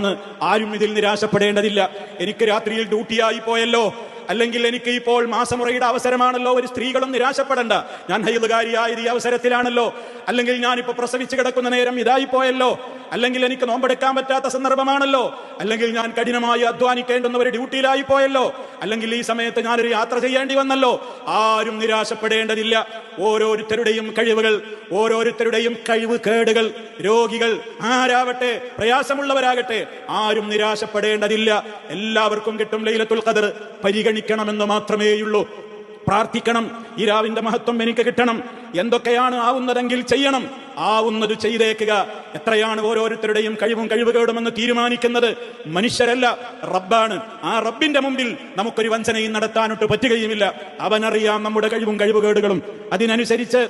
ആരും ഇതിൽ നിരാശപ്പെടേണ്ടതില്ല. എനിക്ക് രാത്രിയിൽ ഡ്യൂട്ടിയായി പോയല്ലോ, അല്ലെങ്കിൽ എനിക്ക് ഇപ്പോൾ മാസമുറയുടെ അവസരമാണല്ലോ, ഒരു സ്ത്രീകളും നിരാശപ്പെടണ്ട. ഞാൻ ഹൈലുകാരിയായത് ഈ അവസരത്തിലാണല്ലോ, അല്ലെങ്കിൽ ഞാനിപ്പോ പ്രസവിച്ച് കിടക്കുന്ന നേരം ഇതായി പോയല്ലോ, അല്ലെങ്കിൽ എനിക്ക് നോമ്പെടുക്കാൻ പറ്റാത്ത സന്ദർഭമാണല്ലോ, അല്ലെങ്കിൽ ഞാൻ കഠിനമായി അധ്വാനിക്കേണ്ടുന്ന ഒരു ഡ്യൂട്ടിയിലായി പോയല്ലോ, അല്ലെങ്കിൽ ഈ സമയത്ത് ഞാനൊരു യാത്ര ചെയ്യേണ്ടി വന്നല്ലോ. ആരും നിരാശപ്പെടേണ്ടതില്ല. ഓരോരുത്തരുടെയും കഴിവുകൾ, ഓരോരുത്തരുടെയും കഴിവ് കേടുകൾ, രോഗികൾ ആരാവട്ടെ, പ്രയാസമുള്ളവരാകട്ടെ, ആരും നിരാശപ്പെടേണ്ടതില്ല. എല്ലാവർക്കും കിട്ടും ലൈലത്തുൽ ഖദർ. പരിഗണിക്കണമെന്ന് മാത്രമേയുള്ളൂ. പ്രാർത്ഥിക്കണം, ഈ രാവിന്റെ മഹത്വം എനിക്ക് കിട്ടണം. എന്തൊക്കെയാണ് ആവുന്നതെങ്കിൽ ചെയ്യണം, ആവുന്നത് ചെയ്തേക്കുക. എത്രയാണ് ഓരോരുത്തരുടെയും കഴിവും കഴിവുകേടുമെന്ന് തീരുമാനിക്കുന്നത് മനുഷ്യരല്ല, റബ്ബാണ്. ആ റബ്ബിന്റെ മുമ്പിൽ നമുക്കൊരു വഞ്ചനയും നടത്താനൊട്ട് പറ്റുകയുമില്ല. അവനറിയാം നമ്മുടെ കഴിവും കഴിവുകേടുകളും. അതിനനുസരിച്ച്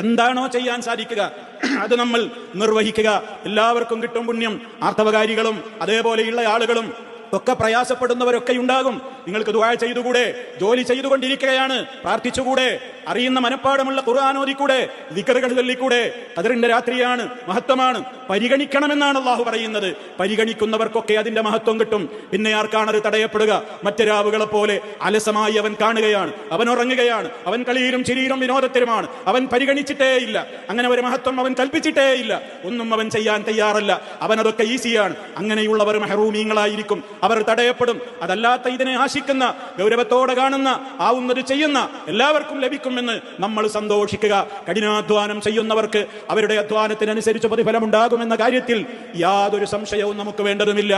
എന്താണോ ചെയ്യാൻ സാധിക്കുക അത് നമ്മൾ നിർവഹിക്കുക. എല്ലാവർക്കും കിട്ടും പുണ്യം. ആർത്തവകാരികളും അതേപോലെയുള്ള ആളുകളും ഒക്കെ പ്രയാസപ്പെടുന്നവരൊക്കെ ഉണ്ടാകും. നിങ്ങൾക്ക് ദുആ ചെയ്തുകൂടെ? ജോലി ചെയ്തുകൊണ്ടിരിക്കുകയാണ്, പ്രാർത്ഥിച്ചുകൂടെ? അറിയുന്ന മനപ്പാടമുള്ള ഖുർആൻ ഓതിക്കൂടെ? ദിക്റുകൾ ചൊല്ലിക്കൂടെ? ഖദറിന്റെ രാത്രിയാണ്, മഹത്വമാണ്, പരിഗണിക്കണമെന്നാണ് അല്ലാഹു പറയുന്നത്. പരിഗണിക്കുന്നവർക്കൊക്കെ അതിന്റെ മഹത്വം കിട്ടും. പിന്നെ ആർക്കാണത് തടയപ്പെടുക? മറ്റു രാവുകളെ പോലെ അലസമായി അവൻ കാണുകയാണ്, അവൻ ഉറങ്ങുകയാണ്, അവൻ കളിയിലും ചിരിയിലും വിനോദത്തിലുമാണ്. അവൻ പരിഗണിച്ചിട്ടേയില്ല, അങ്ങനെ ഒരു മഹത്വം അവൻ കൽപ്പിച്ചിട്ടേയില്ല. ഒന്നും അവൻ ചെയ്യാൻ തയ്യാറല്ല. അവനതൊക്കെ ഈസിയാണ്. അങ്ങനെയുള്ളവർ മഹറൂമീങ്ങളായിരിക്കും, അവർ തടയപ്പെടും. അതല്ലാത്ത ഇതിനെ ആശിക്കുന്ന, ഗൗരവത്തോടെ കാണുന്ന, ആവുന്നത് ചെയ്യുന്ന എല്ലാവർക്കും ലഭിക്കുമെന്ന് നമ്മൾ സന്തോഷിക്കുക. കഠിനാധ്വാനം ചെയ്യുന്നവർക്ക് അവരുടെ അധ്വാനത്തിനനുസരിച്ച് പ്രതിഫലമുണ്ടാകുമെന്ന കാര്യത്തിൽ യാതൊരു സംശയവും നമുക്ക് വേണ്ടതുമില്ല.